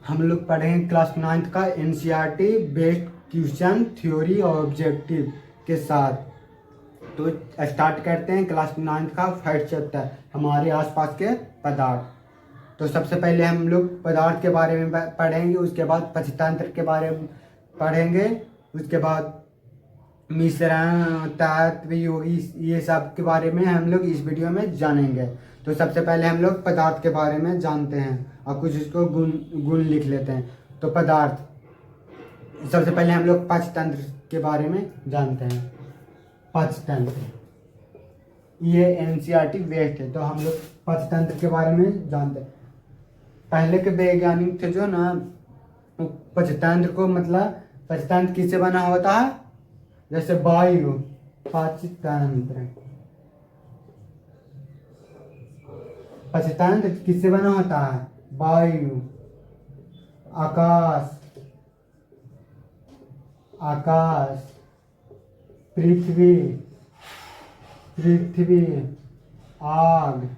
हम लोग पढ़ेंगे क्लास 9th का एनसीईआरटी बेस्ड क्वेश्चन थ्योरी और ऑब्जेक्टिव के साथ। तो स्टार्ट करते हैं क्लास 9th का फर्स्ट चैप्टर हमारे आसपास के पदार्थ। तो सबसे पहले हम लोग पदार्थ के बारे में पढ़ेंगे, उसके बाद पंचतंत्र के बारे में पढ़ेंगे, उसके बाद मिश्रण तत्व योगी ये सब के बारे में हम लोग इस वीडियो में जानेंगे। तो सबसे पहले हम लोग पदार्थ के बारे में जानते हैं और कुछ इसको गुण लिख लेते हैं। तो पदार्थ, सबसे पहले हम लोग पंचतंत्र के बारे में जानते हैं। पंचतंत्र ये एनसीईआरटी बेस्ड है, तो हम लोग पंचतंत्र के बारे में जानते हैं। पहले के वैज्ञानिक थे जो ना, पंचतंत्र को मतलब पंचतंत्र किससे बना होता है, जैसे वायु पंचतंत्र, पंचतंत्र किससे बना होता है, वायु, आकाश, आकाश, पृथ्वी, पृथ्वी, आग,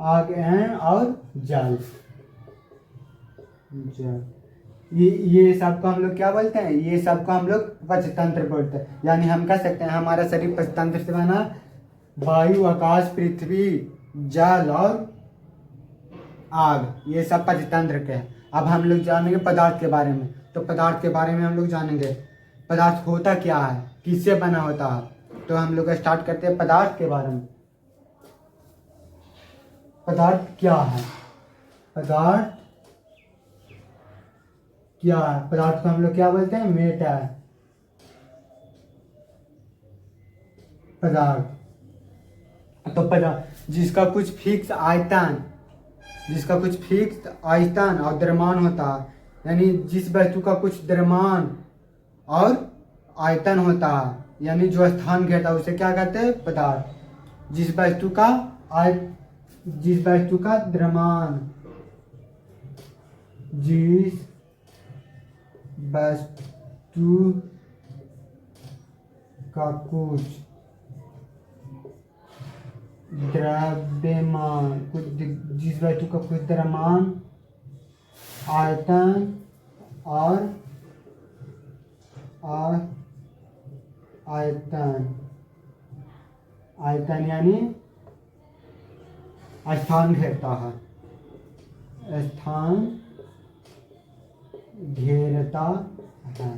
आग और जल, जल। ये सब को हम लोग क्या बोलते हैं, ये सब को हम लोग पंचतंत्र बोलते हैं। यानी हम कह सकते हैं हमारा शरीर पंचतंत्र से बना, वायु, आकाश, पृथ्वी, जल और आग, ये सब पंचतंत्र के हैं। अब हम लोग जानेंगे पदार्थ के बारे में। तो पदार्थ के बारे में हम लोग जानेंगे पदार्थ होता क्या है, किससे बना होता है। तो हम लोग स्टार्ट करते हैं पदार्थ के बारे में। पदार्थ क्या है, पदार्थ क्या है, पदार्थ को हम लोग क्या बोलते हैं, मैटर, पदार्थ। तो पदार्थ जिसका कुछ फिक्स आयतन, जिसका कुछ फिक्स आयतन और द्रव्यमान होता है, यानी जिस वस्तु का कुछ द्रव्यमान और आयतन होता है, यानी जो स्थान घेरता है, उसे क्या कहते हैं, पदार्थ। जिस वस्तु का द्रव्यमान, जिस वस्तु का कुछ द्रव्यमान, जिस वस्तु का कुछ द्रव्यमान, आयतन और आयतन यानी स्थान घेरता है, स्थान घेरता है।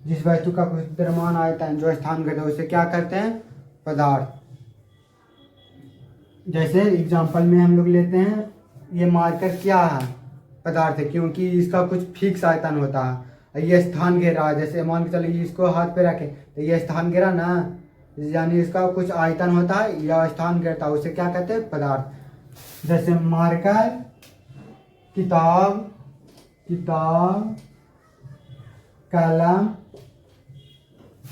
जिस वस्तु का कुछ द्रव्यमान, आयतन, जो स्थान घेरता है, उसे क्या कहते हैं, पदार्थ। जैसे एग्जांपल में हम लोग लेते हैं, ये मार्कर क्या है, पदार्थ है, क्योंकि इसका कुछ फिक्स आयतन होता है, ये स्थान घेरा। जैसे मान के चलिए इसको हाथ पे रखे तो ये स्थान घेरा ना, यानी इसका कुछ आयतन होता है या स्थान घेरता है, उसे क्या कहते हैं, पदार्थ। जैसे मार्कर, किताब, कलम,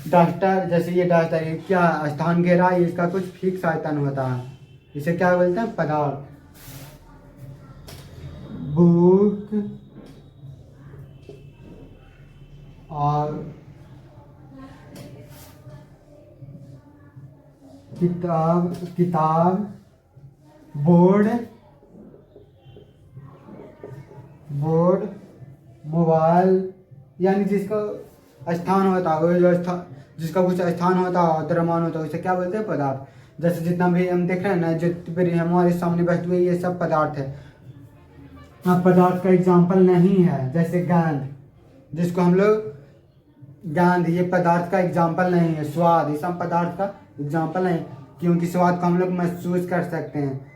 डस्टर। जैसे ये डस्टर, ये क्या स्थान घेरा, इसका कुछ फिक्स आयतन होता है, इसे क्या बोलते हैं, पदार्थ। बुक और किताब, बोर्ड, मोबाइल, यानी जिसका स्थान होता है, जिसका कुछ स्थान होता है, द्रव्यमान होता है, उसे क्या बोलते हैं, पदार्थ। जैसे जितना भी हम देख रहे हैं ना, जितने भी हमारे सामने वस्तु है, ये सब पदार्थ है। अब पदार्थ का एग्जाम्पल नहीं है, जैसे गेंद, जिसको हम लोग गेंद, ये पदार्थ का एग्जाम्पल नहीं है। स्वाद, ये सब पदार्थ का एग्जाम्पल नहीं, क्योंकि स्वाद को हम लोग महसूस कर सकते हैं,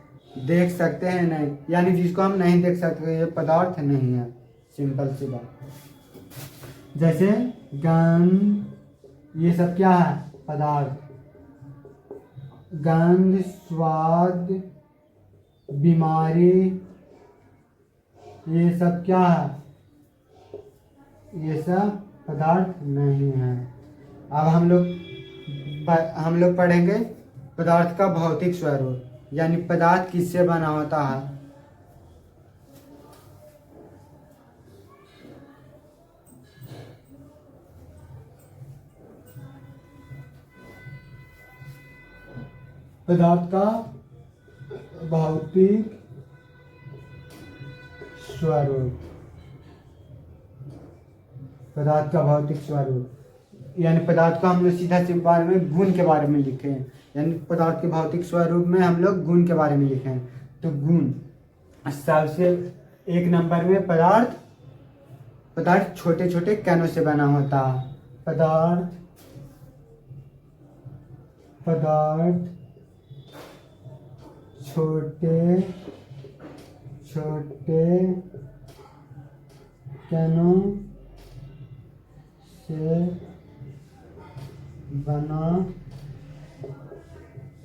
देख सकते हैं नहीं, यानी जिसको हम नहीं देख सकते, ये पदार्थ नहीं है, सिंपल सी बात। जैसे गंध, ये सब क्या है, पदार्थ। गंध, स्वाद, बीमारी, ये सब क्या है, ये सब पदार्थ नहीं है। अब हम लोग पढ़ेंगे पदार्थ का भौतिक स्वरूप, यानी पदार्थ किससे बना होता है। पदार्थ का भौतिक स्वरूप, पदार्थ का भौतिक स्वरूप, यानी पदार्थ को हम लोग सीधा से बारे में गुण के बारे में लिखे हैं, यानी पदार्थ के भौतिक स्वरूप में हम लोग गुण के बारे में लिखे हैं। तो गुण सबसे एक नंबर में पदार्थ छोटे छोटे कणों से बना होता है। पदार्थ छोटे छोटे कणों से बना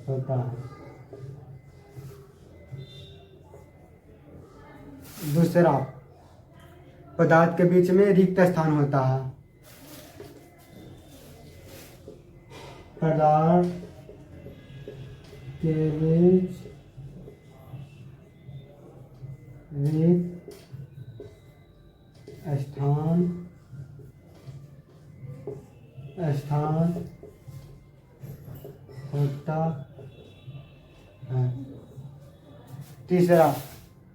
होता है। दूसरा, पदार्थ के बीच में रिक्त स्थान होता है। पदार्थ के बीच रिक्त स्थान होता है। तीसरा,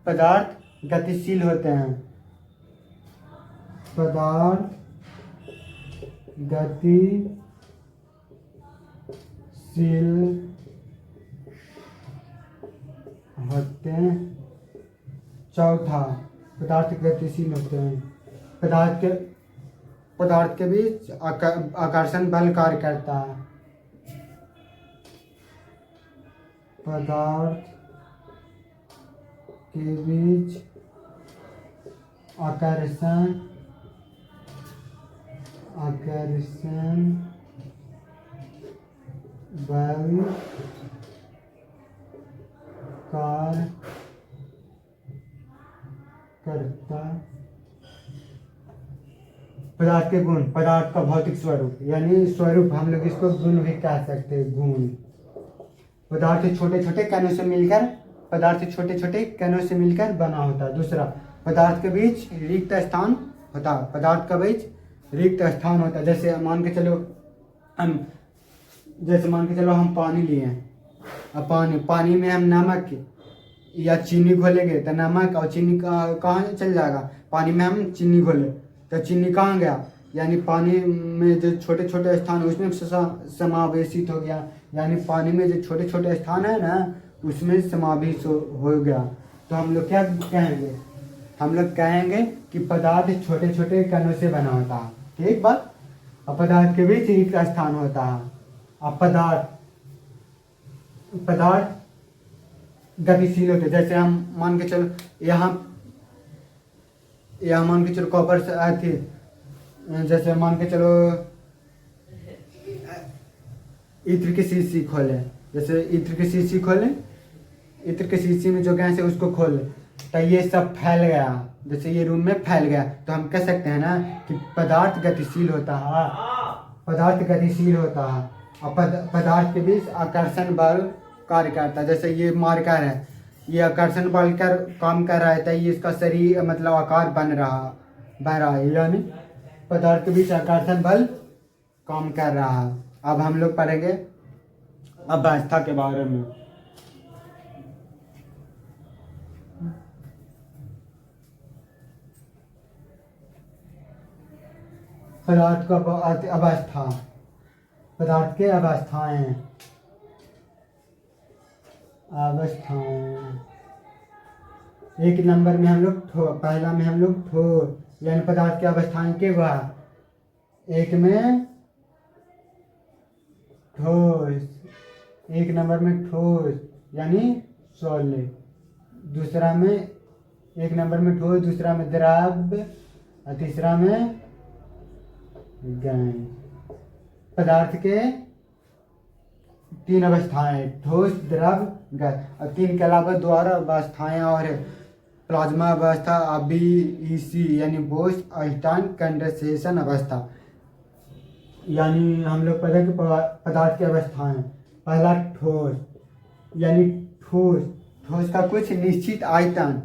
पदार्थ गतिशील होते हैं। पदार्थ गतिशील होते हैं। चौथा, पदार्थ गतिशील होते हैं। पदार्थ के बीच आकर्षण बल कार्य करता है। पदार्थ के बीच आकर्षण बल कार्य करता। पदार्थ के गुण, पदार्थ का भौतिक स्वरूप, यानी स्वरूप हम लोग इसको गुण भी कह सकते हैं। गुण पदार्थ छोटे छोटे कणों से मिलकर बना होता है। दूसरा, पदार्थ के बीच रिक्त स्थान होता है। पदार्थ के बीच रिक्त स्थान होता है। जैसे मान के चलो हम पानी लिए हैं। अब पानी में हम नमक या चीनी घोलेंगे तो नमक और चीनी कहाँ चल जाएगा। पानी में हम चीनी घोले तो चीनी कहाँ गया, यानी पानी में जो छोटे छोटे स्थान उसमें समावेशित हो गया, यानी पानी में जो छोटे छोटे स्थान है ना उसमें समावेश हो गया। तो हम लोग क्या कहेंगे, हम लोग कहेंगे कि पदार्थ छोटे छोटे कणों से बना होता है। ठीक बात। और पदार्थ के बीच रिक्त स्थान होता है। अब पदार्थ गतिशील होते, जैसे हम मान के चलो यहाँ मान के चलो कॉपर से आए थे, जैसे मान के चलो इत्र की शीशी खोले, जैसे इत्र की शीशी खोले, इत्र की शीशी में जो गैस है उसको खोले तो ये सब फैल गया, जैसे ये रूम में फैल गया, तो हम कह सकते हैं ना कि पदार्थ गतिशील होता है। पदार्थ गतिशील होता है और पदार्थ के बीच आकर्षण बल कार्य करता है। जैसे ये मार्कर है, ये आकर्षण बल कर काम कर रहा है तो ये इसका शरीर मतलब आकार बन रहा है, यानी पदार्थ के बीच आकर्षण बल काम कर रहा है। अब हम लोग पढ़ेंगे अवस्था के बारे में। पदार्थ का अवस्था, पदार्थ के अवस्थाएं एक नंबर में हम लोग पहला में हम लोग ठोस, यानी पदार्थ की अवस्थाएं के बाद, एक में ठोस, एक नंबर में ठोस यानी सॉलिड, दूसरा में एक नंबर में ठोस, दूसरा में द्रव और तीसरा में गैस। पदार्थ के तीन अवस्थाएं, ठोस, द्रव, गैस, और तीन के अलावा दो और अवस्थाएं और प्लाज्मा अवस्था, अभी यानी बोस आइंस्टाइन कंडेंसेशन अवस्था। यानी हम लोग पढ़े कि पदार्थ की अवस्थाएं, पहला ठोस, यानी ठोस का कुछ निश्चित आयतन,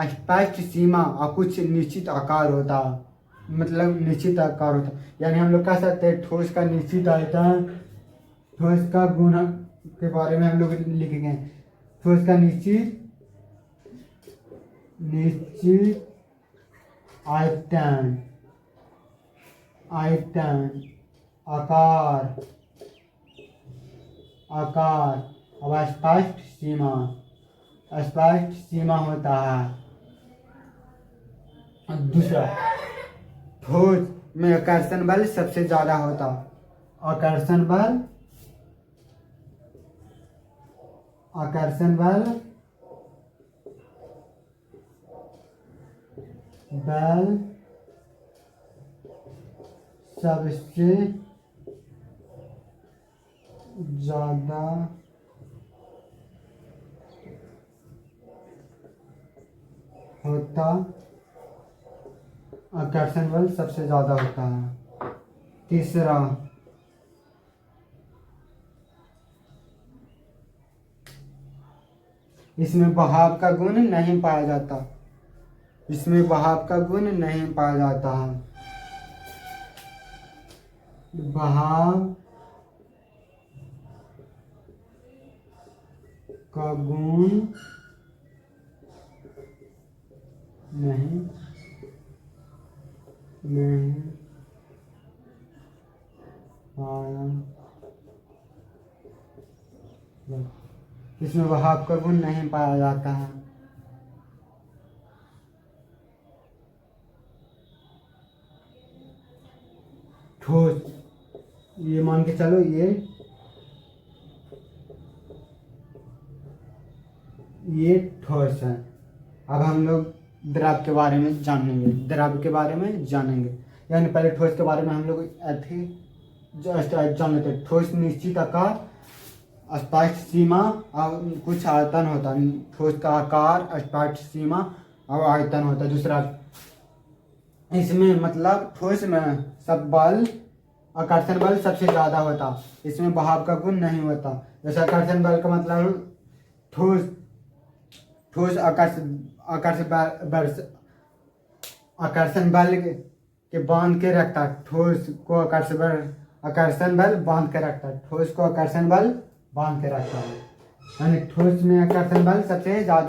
स्पष्ट सीमा और कुछ निश्चित आकार होता, मतलब निश्चित आकार होता, यानी हम लोग कह सकते हैं ठोस का निश्चित आयतन। ठोस का गुण के बारे में हम लोग लिखेंगे, ठोस का निश्चित निश्चित आयतन आकार अब स्पष्ट सीमा होता है। दूसरा, ठोस में आकर्षण बल सबसे ज्यादा होता। आकर्षण बल सबसे ज्यादा होता। आकर्षण बल सबसे ज्यादा होता है। तीसरा, इसमें बहाव का गुण नहीं पाया जाता। बहाव का गुण नहीं पाया जाता है। बहाव का गुण नहीं पाया। इसमें बहाव का गुण नहीं पाया जाता है। ठोस, ये मान के चलो ये ठोस है। अब हम लोग द्रव के बारे में जानेंगे। यानी पहले ठोस के बारे में हम लोग जान लेते। ठोस निश्चित आकार, स्पष्ट सीमा और कुछ आयतन होता है। ठोस का आकार, स्पष्ट सीमा और आयतन होता है। दूसरा, इसमें मतलब ठोस में सब बल, आकर्षण बल सबसे ज्यादा होता। इसमें बहाव का गुण नहीं होता। जैसे आकर्षण बल का मतलब ठोस आकर्षण बल के बांध के रखता। ठोस को आकर्षण बल बांध के रखता। ठोस को आकर्षण बल बांध के रखता है। यानी ठोस में आकर्षण बल सबसे ज्यादा